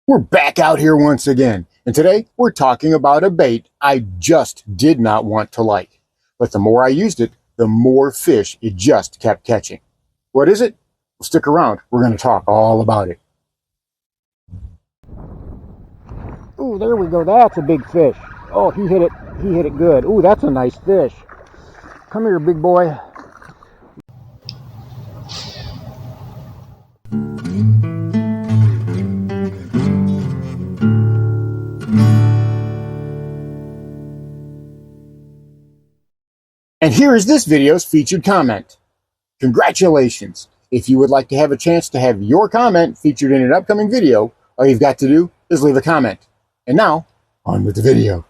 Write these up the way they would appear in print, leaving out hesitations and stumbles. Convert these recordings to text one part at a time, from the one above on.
We're back out here once again, and today we're talking about a bait I just did not want to like. But the more I used it, the more fish it just kept catching. What is it? Well, stick around. We're going to talk all about it. Ooh, there we go. That's a big fish. Oh, he hit it. He hit it good. Ooh, that's a nice fish. Come here, big boy. And here is this video's featured comment. Congratulations! If you would like to have a chance to have your comment featured in an upcoming video, all you've got to do is leave a comment. And now, on with the video.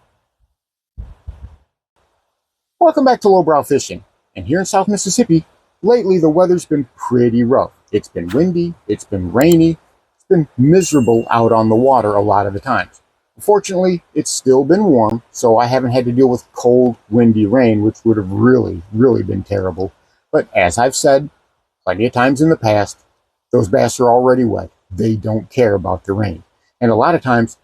Welcome back to Lowbrow Fishing. And here in South Mississippi, lately the weather's been pretty rough. It's been windy, it's been rainy, it's been miserable out on the water a lot of the times. Fortunately, it's still been warm, so I haven't had to deal with cold, windy rain, which would have really been terrible. But as I've said plenty of times in the past, those bass are already wet. They don't care about the rain. And a lot of times,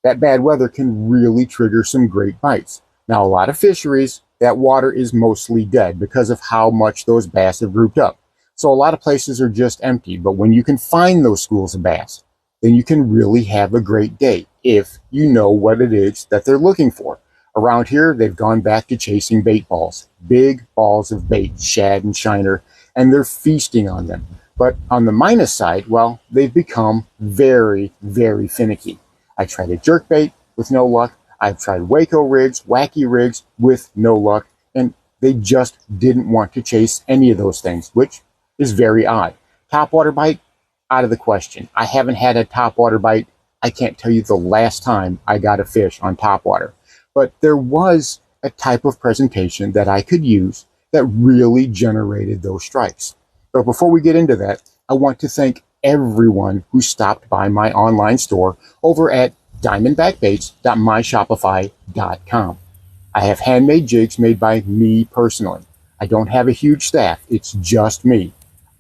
that bad weather can really trigger some great bites. Now, a lot of fisheries, that water is mostly dead because of how much those bass have grouped up. So a lot of places are just empty. But when you can find those schools of bass, then you can really have a great day if you know what it is that they're looking for. Around here, they've gone back to chasing bait balls, big balls of bait, shad and shiner, and they're feasting on them. But on the minus side, well, they've become very finicky. I tried a jerk bait with no luck. I've tried Waco rigs, wacky rigs with no luck, and they just didn't want to chase any of those things, which is very odd. Topwater bite, out of the question. I haven't had a topwater bite. I can't tell you the last time I got a fish on topwater. But there was a type of presentation that I could use that really generated those strikes. But before we get into that, I want to thank everyone who stopped by my online store over at diamondbackbaits.myshopify.com. I have handmade jigs made by me personally. I don't have a huge staff. It's just me.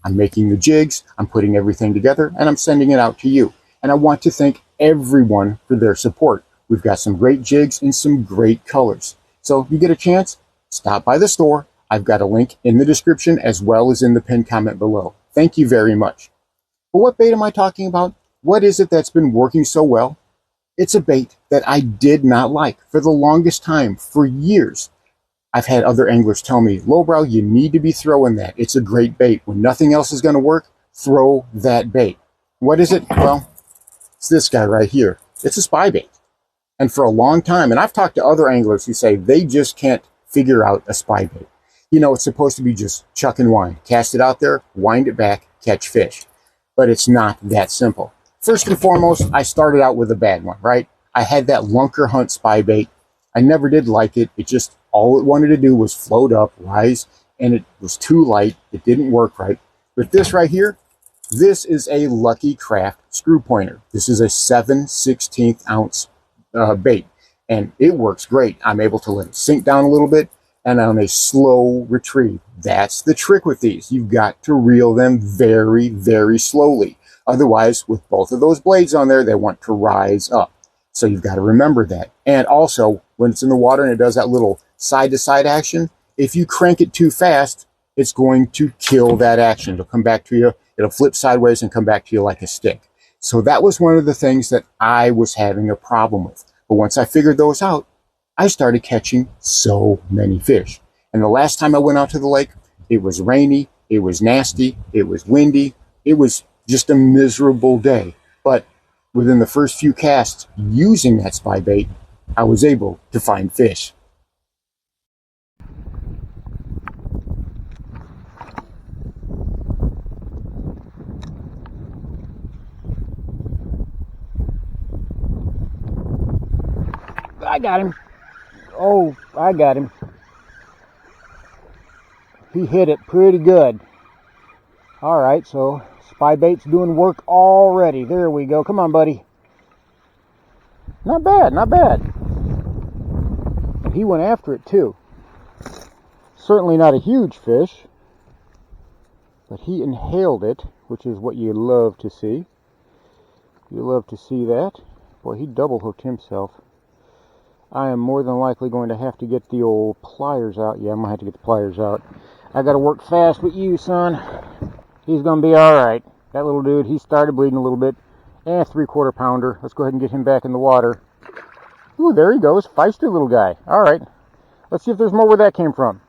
I'm making the jigs, I'm putting everything together, and I'm sending it out to you. And I want to thank everyone for their support. We've got some great jigs in some great colors. So if you get a chance, stop by the store. I've got a link in the description as well as in the pinned comment below. Thank you very much. But what bait am I talking about? What is it that's been working so well? It's a bait that I did not like for the longest time, for years. I've had other anglers tell me, Lowbrow, you need to be throwing that. It's a great bait. When nothing else is going to work, throw that bait. What is it? Well, it's this guy right here. It's a spy bait. And for a long time, and I've talked to other anglers who say they just can't figure out a spy bait. You know, it's supposed to be just chuck and wind. Cast it out there, wind it back, catch fish. But it's not that simple. First and foremost, I started out with a bad one, right? I had that lunker hunt spy bait. I never did like it. It just, all it wanted to do was float up, rise, and it was too light. It didn't work right. But this right here, this is a Lucky Craft screw pointer. This is a 7/16 ounce bait, and it works great. I'm able to let it sink down a little bit, and on a slow retrieve. That's the trick with these. You've got to reel them very slowly. Otherwise, with both of those blades on there, they want to rise up. So you've got to remember that. And also, when it's in the water and it does that little side-to-side action, if you crank it too fast, it's going to kill that action. It'll come back to you. It'll flip sideways and come back to you like a stick. So that was one of the things that I was having a problem with. But once I figured those out, I started catching so many fish. And the last time I went out to the lake, it was rainy, it was nasty, it was windy, it was just a miserable day. But within the first few casts using that spy bait, I was able to find fish. I got him. Oh, I got him. He hit it pretty good. All right, so spy bait's doing work already. There we go. Come on, buddy. Not bad, not bad. He went after it too. Certainly not a huge fish, but he inhaled it, which is what you love to see. You love to see that. Boy, he double hooked himself. I am more than likely going to have to get the old pliers out. Yeah, I'm going to have to get the pliers out. I got to work fast with you, son. He's going to be alright. That little dude, he started bleeding a little bit. And a 3/4 pounder. Let's go ahead and get him back in the water. Ooh, there he goes. Feisty little guy. Alright. Let's see if there's more where that came from.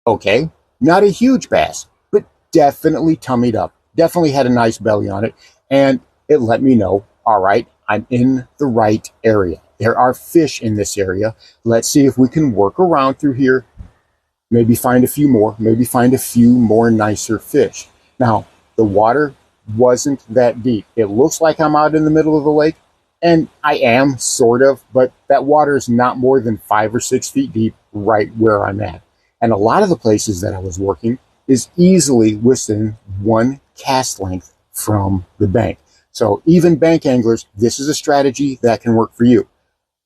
Okay, not a huge bass, but definitely tummied up. Definitely had a nice belly on it. And it let me know, all right, I'm in the right area. There are fish in this area. Let's see if we can work around through here. Maybe find a few more. Maybe find a few more nicer fish. Now, the water wasn't that deep. It looks like I'm out in the middle of the lake, and I am, sort of, but that water is not more than 5 or 6 feet deep right where I'm at. And a lot of the places that I was working is easily within 1 cast length from the bank. So even bank anglers, this is a strategy that can work for you.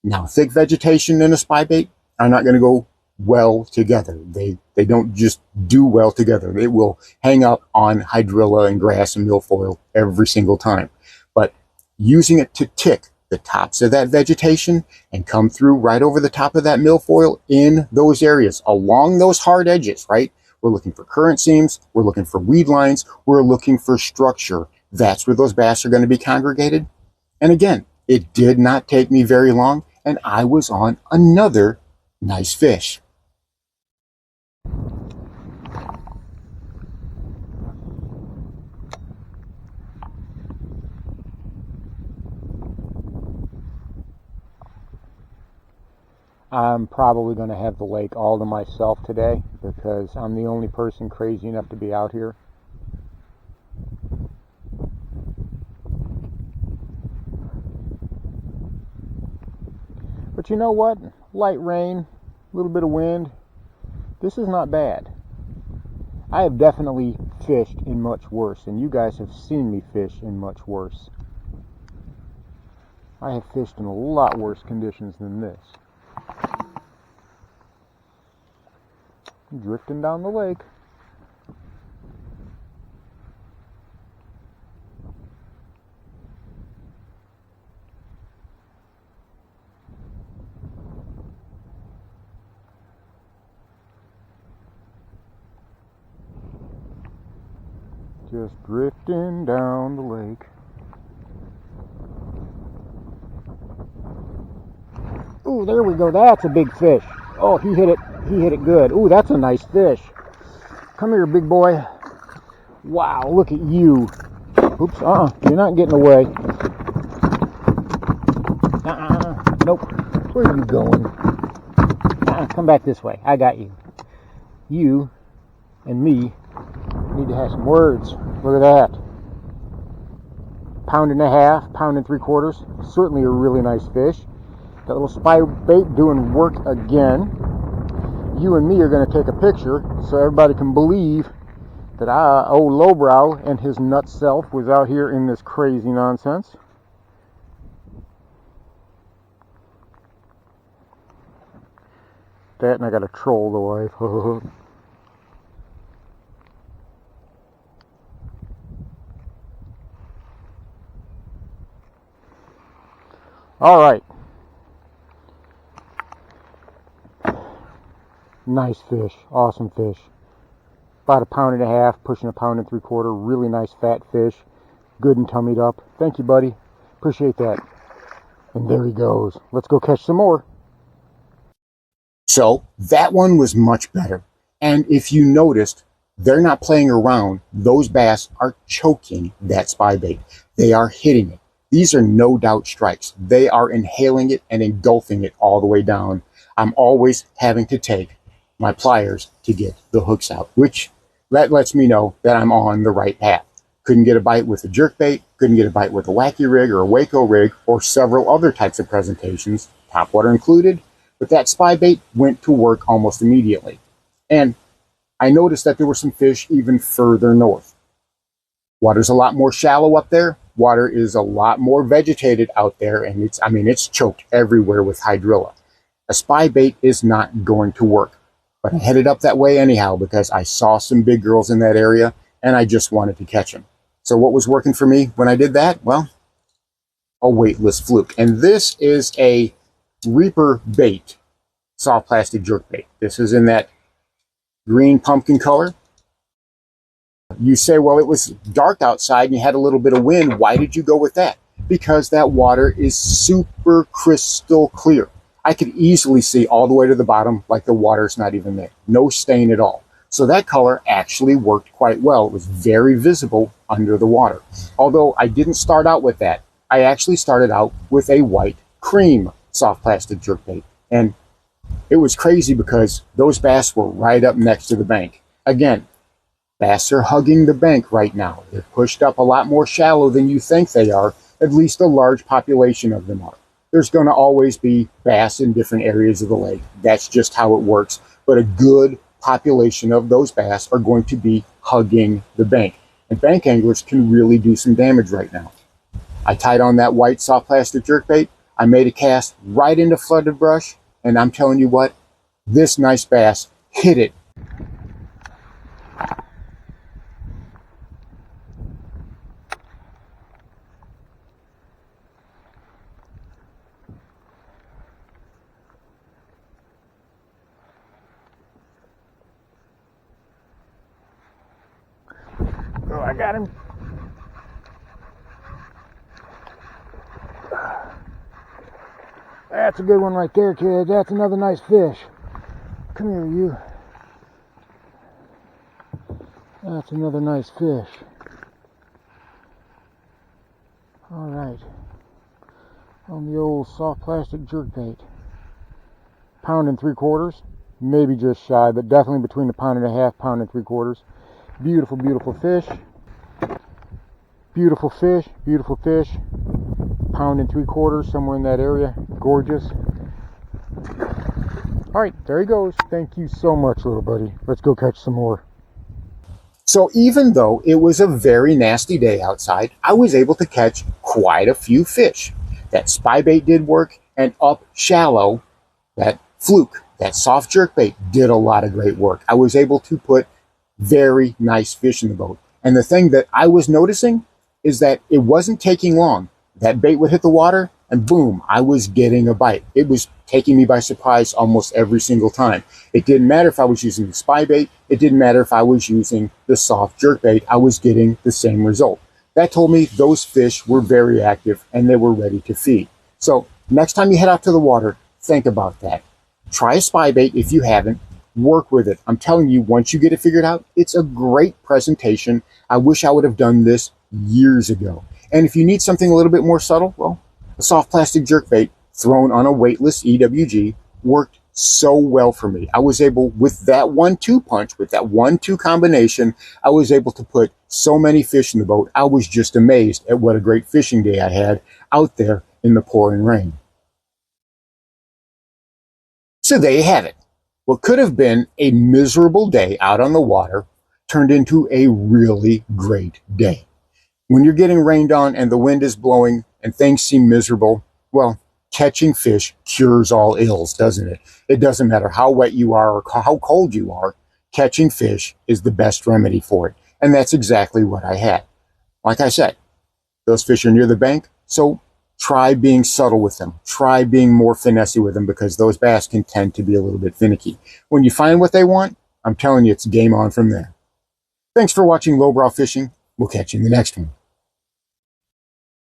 Now, thick vegetation and a spy bait are not going to go well together. They don't just do well together. They will hang up on hydrilla and grass and milfoil every single time. But using it to tick the tops of that vegetation and come through right over the top of that milfoil in those areas, along those hard edges, right? We're looking for current seams. We're looking for weed lines. We're looking for structure. That's where those bass are going to be congregated. And again, it did not take me very long, and I was on another nice fish. I'm probably going to have the lake all to myself today because I'm the only person crazy enough to be out here. But you know what? Light rain, a little bit of wind. This is not bad. I have definitely fished in much worse, and you guys have seen me fish in much worse. I have fished in a lot worse conditions than this. Drifting down the lake. Just drifting down the lake. Ooh, there we go. That's a big fish. Oh, he hit it. He hit it good. Ooh, that's a nice fish. Come here, big boy. Wow, look at you. Oops, you're not getting away. Nope. Where are you going? Come back this way. I got you. You and me need to have some words. Look at that. 1.5 pounds, 1 3/4. Certainly a really nice fish. That little spy bait doing work again. You and me are going to take a picture so everybody can believe that old Lowbrow and his nut self was out here in this crazy nonsense. That, and I got to troll the wife. All right. Nice fish. Awesome fish. About 1.5 pounds, pushing 1 3/4. Really nice fat fish. Good and tummied up. Thank you, buddy. Appreciate that. And there he goes. Let's go catch some more. So that one was much better. And if you noticed, they're not playing around. Those bass are choking that spy bait. They are hitting it. These are no doubt strikes. They are inhaling it and engulfing it all the way down. I'm always having to take my pliers to get the hooks out, which that lets me know that I'm on the right path. Couldn't get a bite with a jerkbait, couldn't get a bite with a wacky rig or a Waco rig or several other types of presentations, topwater included, but that spy bait went to work almost immediately. And I noticed that there were some fish even further north. Water's a lot more shallow up there. Water is a lot more vegetated out there, and it's choked everywhere with hydrilla. A spy bait is not going to work. But I headed up that way anyhow because I saw some big girls in that area and I just wanted to catch them. So what was working for me when I did that? Well, a weightless fluke. And this is a Reaper bait, soft plastic jerk bait. This is in that green pumpkin color. You say, well, it was dark outside and you had a little bit of wind. Why did you go with that? Because that water is super crystal clear. I could easily see all the way to the bottom like the water's not even there. No stain at all. So that color actually worked quite well. It was very visible under the water. Although I didn't start out with that. I actually started out with a white cream soft plastic jerkbait. And it was crazy because those bass were right up next to the bank. Again, bass are hugging the bank right now. They're pushed up a lot more shallow than you think they are. At least a large population of them are. There's going to always be bass in different areas of the lake. That's just how it works. But a good population of those bass are going to be hugging the bank. And bank anglers can really do some damage right now. I tied on that white soft plastic jerkbait. I made a cast right into flooded brush. And I'm telling you what, this nice bass hit it. Oh, I got him. That's a good one right there, kid. That's another nice fish. Come here, you. That's another nice fish. All right. On the old soft plastic jerkbait. Pound and 3/4. Maybe just shy, but definitely between a pound and a half, pound and 3/4. Beautiful, beautiful fish. Beautiful fish, beautiful fish. Pound and 3/4, somewhere in that area. Gorgeous. All right, there he goes. Thank you so much, little buddy. Let's go catch some more. So even though it was a very nasty day outside, I was able to catch quite a few fish. That spy bait did work, and up shallow, that fluke, that soft jerk bait did a lot of great work. I was able to put very nice fish in the boat. And the thing that I was noticing is that it wasn't taking long. That bait would hit the water and boom, I was getting a bite. It was taking me by surprise almost every single time. It didn't matter if I was using the spy bait. It didn't matter if I was using the soft jerk bait. I was getting the same result. That told me those fish were very active and they were ready to feed. So next time you head out to the water, think about that. Try a spy bait if you haven't. Work with it. I'm telling you, once you get it figured out, it's a great presentation. I wish I would have done this years ago. And if you need something a little bit more subtle, well, a soft plastic jerkbait thrown on a weightless EWG worked so well for me. I was able, with that 1-2 punch, with that 1-2 combination, I was able to put so many fish in the boat. I was just amazed at what a great fishing day I had out there in the pouring rain. So there you have it. What could have been a miserable day out on the water turned into a really great day. When you're getting rained on and the wind is blowing and things seem miserable, well, catching fish cures all ills, doesn't it? It doesn't matter how wet you are or how cold you are, catching fish is the best remedy for it. And that's exactly what I had. Like I said, those fish are near the bank, so try being subtle with them. Try being more finessey with them because those bass can tend to be a little bit finicky. When you find what they want, I'm telling you, it's game on from there. Thanks for watching Lowbrow Fishing. We'll catch you in the next one.